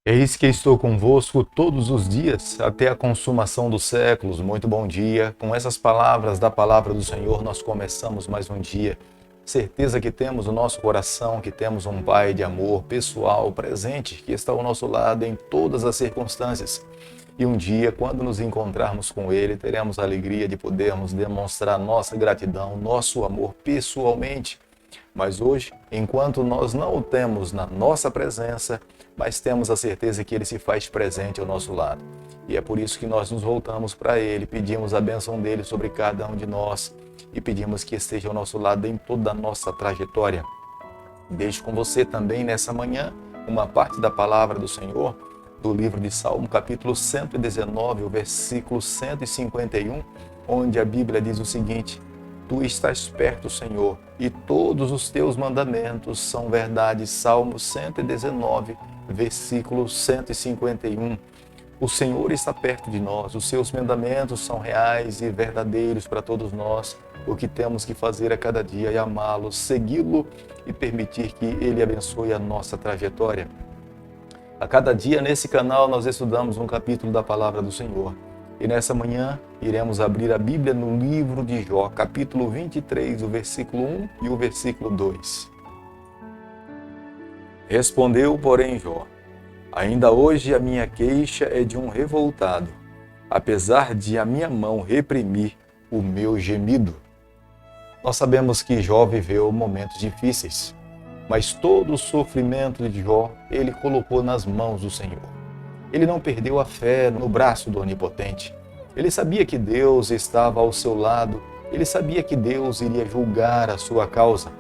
Eis que estou convosco todos os dias, até a consumação dos séculos. Muito bom dia. Com essas palavras da palavra do Senhor, nós começamos mais um dia. Certeza que temos no nosso coração, que temos um Pai de amor pessoal, presente, que está ao nosso lado em todas as circunstâncias. E um dia, quando nos encontrarmos com Ele, teremos a alegria de podermos demonstrar nossa gratidão, nosso amor pessoalmente. Mas hoje, enquanto nós não o temos na nossa presença, mas temos a certeza que Ele se faz presente ao nosso lado. E é por isso que nós nos voltamos para Ele, pedimos a bênção dEle sobre cada um de nós e pedimos que esteja ao nosso lado em toda a nossa trajetória. Deixo com você também nessa manhã uma parte da palavra do Senhor, do livro de Salmo, capítulo 119, o versículo 151, onde a Bíblia diz o seguinte: Tu estás perto, Senhor, e todos os teus mandamentos são verdade. Salmo 119, versículo 151. O Senhor está perto de nós, os seus mandamentos são reais e verdadeiros para todos nós. O que temos que fazer a cada dia é amá-lo, segui-lo e permitir que Ele abençoe a nossa trajetória. A cada dia nesse canal nós estudamos um capítulo da palavra do Senhor. E nessa manhã iremos abrir a Bíblia no livro de Jó, capítulo 23, o versículo 1 e o versículo 2. Respondeu, porém, Jó: Ainda hoje a minha queixa é de um revoltado, apesar de a minha mão reprimir o meu gemido. Nós sabemos que Jó viveu momentos difíceis, mas todo o sofrimento de Jó ele colocou nas mãos do Senhor. Ele não perdeu a fé no braço do Onipotente. Ele sabia que Deus estava ao seu lado, ele sabia que Deus iria julgar a sua causa.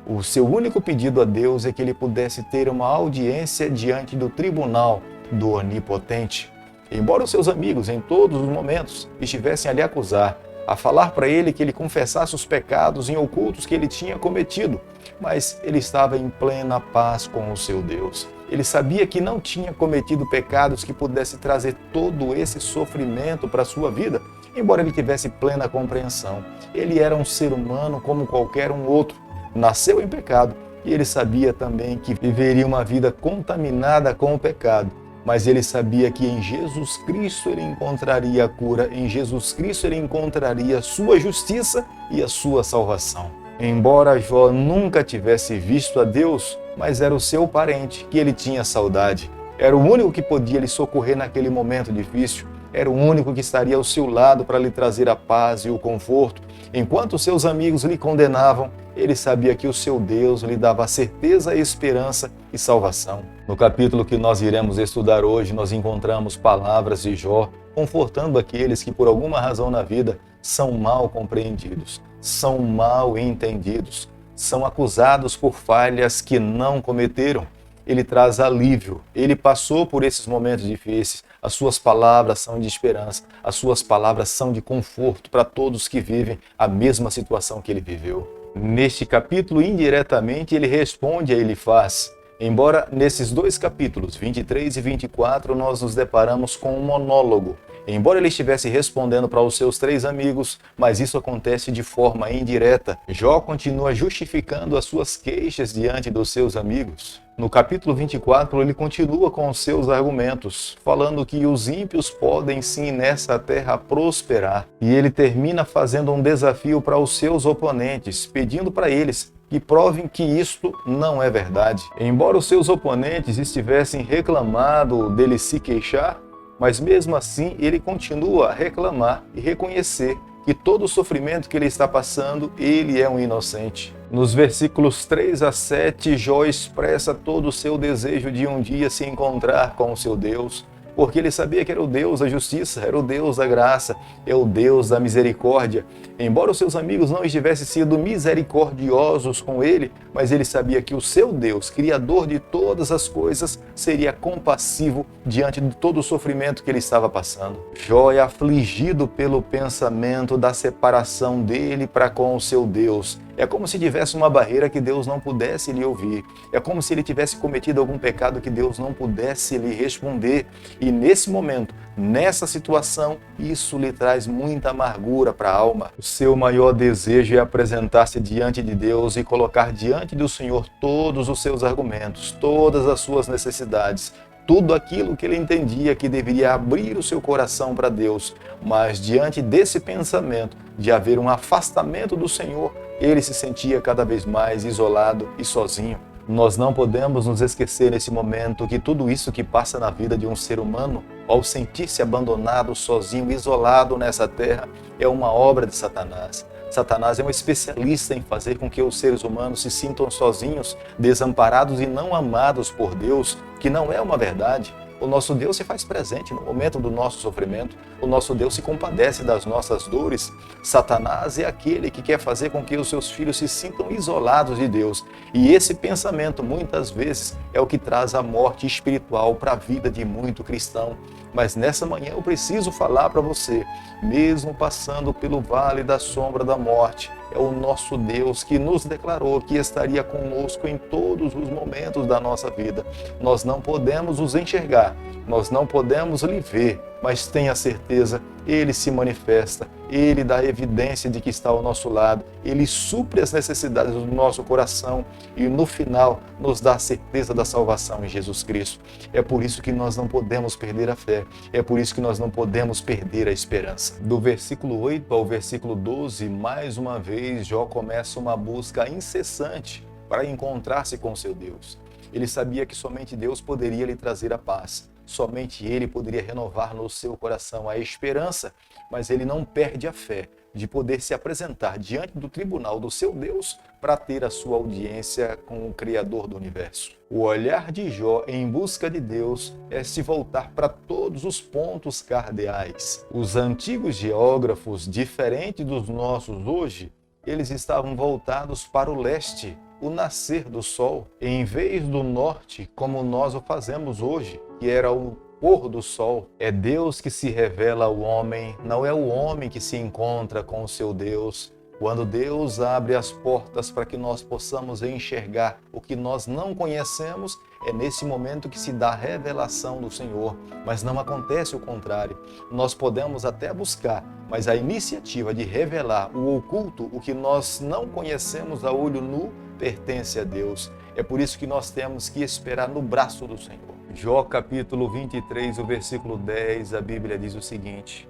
O seu único pedido a Deus é que ele pudesse ter uma audiência diante do tribunal do Onipotente. Embora os seus amigos, em todos os momentos, estivessem a lhe acusar, a falar para ele que ele confessasse os pecados em ocultos que ele tinha cometido, mas ele estava em plena paz com o seu Deus. Ele sabia que não tinha cometido pecados que pudesse trazer todo esse sofrimento para a sua vida, embora ele tivesse plena compreensão. Ele era um ser humano como qualquer um outro, nasceu em pecado e ele sabia também que viveria uma vida contaminada com o pecado. Mas ele sabia que em Jesus Cristo ele encontraria a cura, em Jesus Cristo ele encontraria a sua justiça e a sua salvação. Embora Jó nunca tivesse visto a Deus, mas era o seu parente que ele tinha saudade. Era o único que podia lhe socorrer naquele momento difícil. Era o único que estaria ao seu lado para lhe trazer a paz e o conforto. Enquanto seus amigos lhe condenavam, ele sabia que o seu Deus lhe dava certeza, esperança e salvação. No capítulo que nós iremos estudar hoje, nós encontramos palavras de Jó confortando aqueles que por alguma razão na vida são mal compreendidos, são mal entendidos, são acusados por falhas que não cometeram. Ele traz alívio, ele passou por esses momentos difíceis, as suas palavras são de esperança, as suas palavras são de conforto para todos que vivem a mesma situação que ele viveu. Neste capítulo, indiretamente, ele responde a Elifaz. Embora nesses dois capítulos, 23 e 24, nós nos deparamos com um monólogo. Embora ele estivesse respondendo para os seus três amigos, mas isso acontece de forma indireta. Jó continua justificando as suas queixas diante dos seus amigos. No capítulo 24, ele continua com os seus argumentos, falando que os ímpios podem sim nessa terra prosperar. E ele termina fazendo um desafio para os seus oponentes, pedindo para eles que provem que isto não é verdade. Embora os seus oponentes estivessem reclamado dele se queixar, mas mesmo assim ele continua a reclamar e reconhecer que todo o sofrimento que ele está passando, ele é um inocente. Nos versículos 3 a 7, Jó expressa todo o seu desejo de um dia se encontrar com o seu Deus, porque ele sabia que era o Deus da justiça, era o Deus da graça, é o Deus da misericórdia. Embora os seus amigos não estivessem sido misericordiosos com ele, mas ele sabia que o seu Deus, Criador de todas as coisas, seria compassivo diante de todo o sofrimento que ele estava passando. Jó é afligido pelo pensamento da separação dele para com o seu Deus. É como se tivesse uma barreira que Deus não pudesse lhe ouvir. É como se ele tivesse cometido algum pecado que Deus não pudesse lhe responder. E nesse momento, nessa situação, isso lhe traz muita amargura para a alma. O seu maior desejo é apresentar-se diante de Deus e colocar diante do Senhor todos os seus argumentos, todas as suas necessidades, tudo aquilo que ele entendia que deveria abrir o seu coração para Deus. Mas diante desse pensamento de haver um afastamento do Senhor, ele se sentia cada vez mais isolado e sozinho. Nós não podemos nos esquecer nesse momento que tudo isso que passa na vida de um ser humano, ao sentir-se abandonado, sozinho, isolado nessa terra, é uma obra de Satanás. Satanás é um especialista em fazer com que os seres humanos se sintam sozinhos, desamparados e não amados por Deus, que não é uma verdade. O nosso Deus se faz presente no momento do nosso sofrimento. O nosso Deus se compadece das nossas dores. Satanás é aquele que quer fazer com que os seus filhos se sintam isolados de Deus. E esse pensamento, muitas vezes, é o que traz a morte espiritual para a vida de muito cristão. Mas nessa manhã eu preciso falar para você, mesmo passando pelo vale da sombra da morte, é o nosso Deus que nos declarou que estaria conosco em todos os momentos da nossa vida. Nós não podemos os enxergar, nós não podemos lhe ver, mas tenha certeza, Ele se manifesta, Ele dá evidência de que está ao nosso lado, Ele supre as necessidades do nosso coração e no final nos dá a certeza da salvação em Jesus Cristo. É por isso que nós não podemos perder a fé, é por isso que nós não podemos perder a esperança. Do versículo 8 ao versículo 12, mais uma vez, Jó começa uma busca incessante para encontrar-se com seu Deus. Ele sabia que somente Deus poderia lhe trazer a paz. Somente Ele poderia renovar no seu coração a esperança, mas ele não perde a fé de poder se apresentar diante do tribunal do seu Deus para ter a sua audiência com o Criador do Universo. O olhar de Jó em busca de Deus é se voltar para todos os pontos cardeais. Os antigos geógrafos, diferentes dos nossos hoje, eles estavam voltados para o leste, o nascer do sol, em vez do norte, como nós o fazemos hoje, que era o pôr do sol. É Deus que se revela ao homem, não é o homem que se encontra com o seu Deus. Quando Deus abre as portas para que nós possamos enxergar o que nós não conhecemos, é nesse momento que se dá a revelação do Senhor. Mas não acontece o contrário. Nós podemos até buscar, mas a iniciativa de revelar o oculto, o que nós não conhecemos a olho nu, pertence a Deus. É por isso que nós temos que esperar no braço do Senhor. Jó capítulo 23, o versículo 10, a Bíblia diz o seguinte: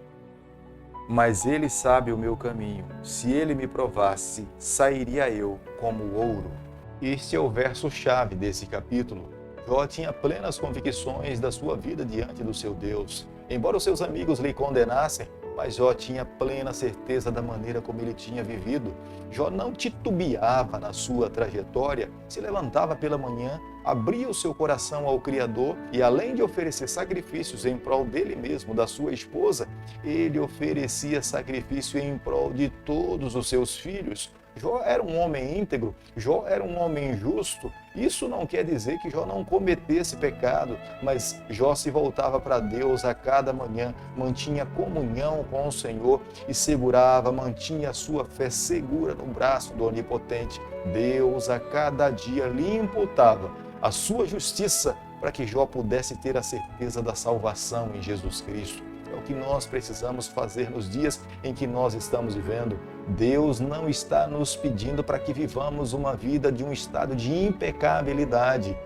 mas Ele sabe o meu caminho, se Ele me provasse, sairia eu como ouro. Este é o verso-chave desse capítulo. Jó tinha plenas convicções da sua vida diante do seu Deus. Embora os seus amigos lhe condenassem, mas Jó tinha plena certeza da maneira como ele tinha vivido. Jó não titubeava na sua trajetória, se levantava pela manhã, abria o seu coração ao Criador e, além de oferecer sacrifícios em prol dele mesmo, da sua esposa, ele oferecia sacrifício em prol de todos os seus filhos. Jó era um homem íntegro, Jó era um homem justo. Isso não quer dizer que Jó não cometesse pecado, mas Jó se voltava para Deus a cada manhã, mantinha comunhão com o Senhor e mantinha a sua fé segura no braço do Onipotente. Deus a cada dia lhe imputava a sua justiça para que Jó pudesse ter a certeza da salvação em Jesus Cristo. É o que nós precisamos fazer nos dias em que nós estamos vivendo. Deus não está nos pedindo para que vivamos uma vida de um estado de impecabilidade,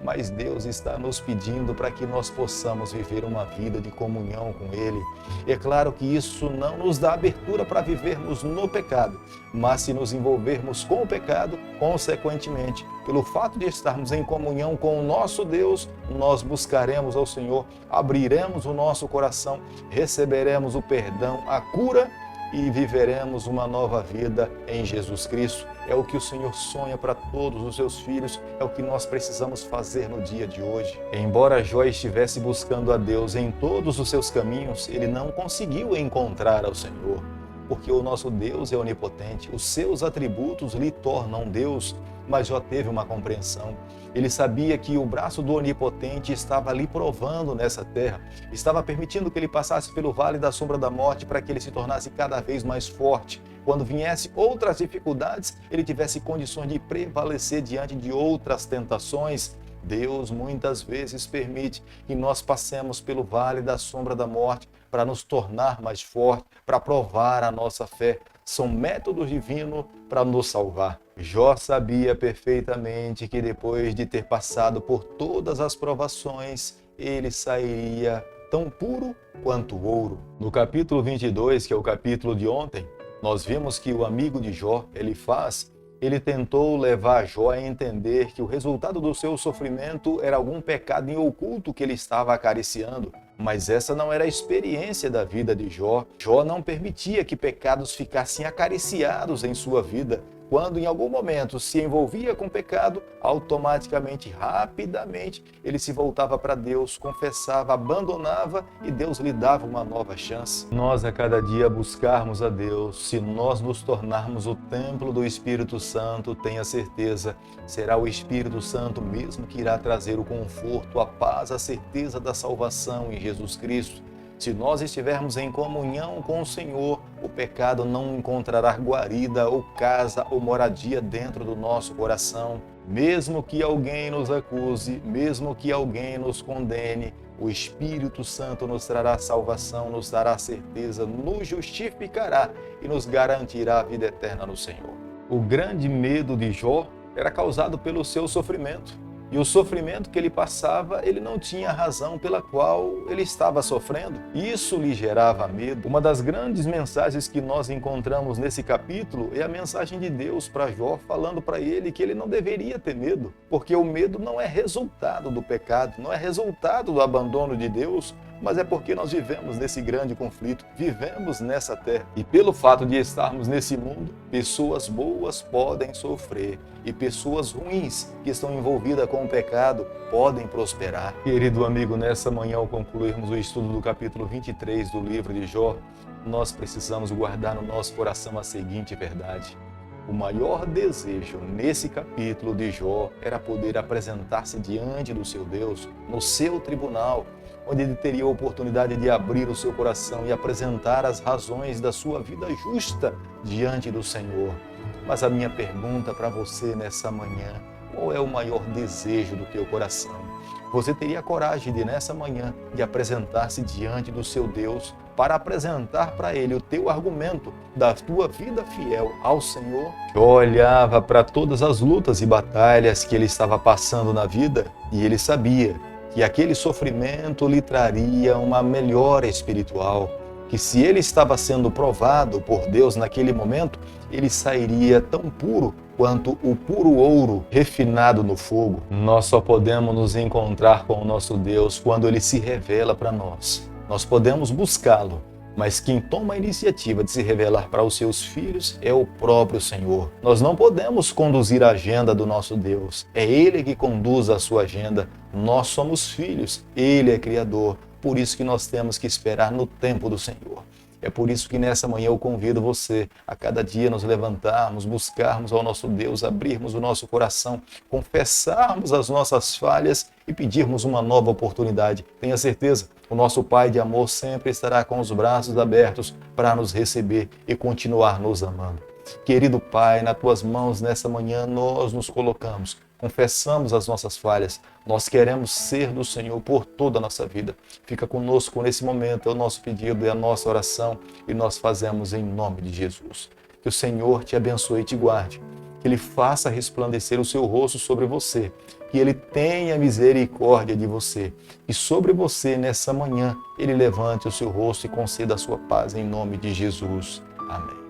mas Deus está nos pedindo para que nós possamos viver uma vida de comunhão com Ele. É claro que isso não nos dá abertura para vivermos no pecado, mas se nos envolvermos com o pecado, consequentemente, pelo fato de estarmos em comunhão com o nosso Deus, nós buscaremos ao Senhor, abriremos o nosso coração, receberemos o perdão, a cura e viveremos uma nova vida em Jesus Cristo. É o que o Senhor sonha para todos os seus filhos, é o que nós precisamos fazer no dia de hoje. Embora Jó estivesse buscando a Deus em todos os seus caminhos, ele não conseguiu encontrar ao Senhor, porque o nosso Deus é onipotente, os seus atributos lhe tornam Deus, mas Jó teve uma compreensão. Ele sabia que o braço do Onipotente estava lhe provando nessa terra, estava permitindo que ele passasse pelo vale da sombra da morte para que ele se tornasse cada vez mais forte. Quando viesse outras dificuldades, ele tivesse condições de prevalecer diante de outras tentações. Deus muitas vezes permite que nós passemos pelo vale da sombra da morte para nos tornar mais fortes, para provar a nossa fé. São métodos divinos para nos salvar. Jó sabia perfeitamente que depois de ter passado por todas as provações, ele sairia tão puro quanto o ouro. No capítulo 22, que é o capítulo de ontem, nós vimos que o amigo de Jó, ele tentou levar Jó a entender que o resultado do seu sofrimento era algum pecado em oculto que ele estava acariciando. Mas essa não era a experiência da vida de Jó. Jó não permitia que pecados ficassem acariciados em sua vida. Quando em algum momento se envolvia com pecado, automaticamente, rapidamente, ele se voltava para Deus, confessava, abandonava e Deus lhe dava uma nova chance. Nós a cada dia buscarmos a Deus, se nós nos tornarmos o templo do Espírito Santo, tenha certeza, será o Espírito Santo mesmo que irá trazer o conforto, a paz, a certeza da salvação em Jesus Cristo. Se nós estivermos em comunhão com o Senhor, o pecado não encontrará guarida ou casa ou moradia dentro do nosso coração. Mesmo que alguém nos acuse, mesmo que alguém nos condene, o Espírito Santo nos trará salvação, nos dará certeza, nos justificará e nos garantirá a vida eterna no Senhor. O grande medo de Jó era causado pelo seu sofrimento. E o sofrimento que ele passava, ele não tinha razão pela qual ele estava sofrendo. Isso lhe gerava medo. Uma das grandes mensagens que nós encontramos nesse capítulo é a mensagem de Deus para Jó, falando para ele que ele não deveria ter medo, porque o medo não é resultado do pecado, não é resultado do abandono de Deus, mas é porque nós vivemos nesse grande conflito, vivemos nessa terra. E pelo fato de estarmos nesse mundo, pessoas boas podem sofrer e pessoas ruins que estão envolvidas com o pecado podem prosperar. Querido amigo, nessa manhã, ao concluirmos o estudo do capítulo 23 do livro de Jó, nós precisamos guardar no nosso coração a seguinte verdade. O maior desejo nesse capítulo de Jó era poder apresentar-se diante do seu Deus, no seu tribunal, onde ele teria a oportunidade de abrir o seu coração e apresentar as razões da sua vida justa diante do Senhor. Mas a minha pergunta para você nessa manhã, qual é o maior desejo do teu coração? Você teria coragem de, nessa manhã, de apresentar-se diante do seu Deus para apresentar para Ele o teu argumento da tua vida fiel ao Senhor? Jó olhava para todas as lutas e batalhas que ele estava passando na vida e ele sabia que aquele sofrimento lhe traria uma melhora espiritual, que se ele estava sendo provado por Deus naquele momento, ele sairia tão puro quanto o puro ouro refinado no fogo. Nós só podemos nos encontrar com o nosso Deus quando Ele se revela para nós. Nós podemos buscá-lo, mas quem toma a iniciativa de se revelar para os seus filhos é o próprio Senhor. Nós não podemos conduzir a agenda do nosso Deus. É Ele que conduz a sua agenda. Nós somos filhos, Ele é Criador. Por isso que nós temos que esperar no tempo do Senhor. É por isso que nessa manhã eu convido você a cada dia nos levantarmos, buscarmos ao nosso Deus, abrirmos o nosso coração, confessarmos as nossas falhas e pedirmos uma nova oportunidade. Tenha certeza, o nosso Pai de amor sempre estará com os braços abertos para nos receber e continuar nos amando. Querido Pai, nas Tuas mãos nessa manhã nós nos colocamos. Confessamos as nossas falhas, nós queremos ser do Senhor por toda a nossa vida. Fica conosco nesse momento, é o nosso pedido, é a nossa oração e nós fazemos em nome de Jesus. Que o Senhor te abençoe e te guarde, que Ele faça resplandecer o seu rosto sobre você, que Ele tenha misericórdia de você e sobre você nessa manhã Ele levante o seu rosto e conceda a sua paz em nome de Jesus. Amém.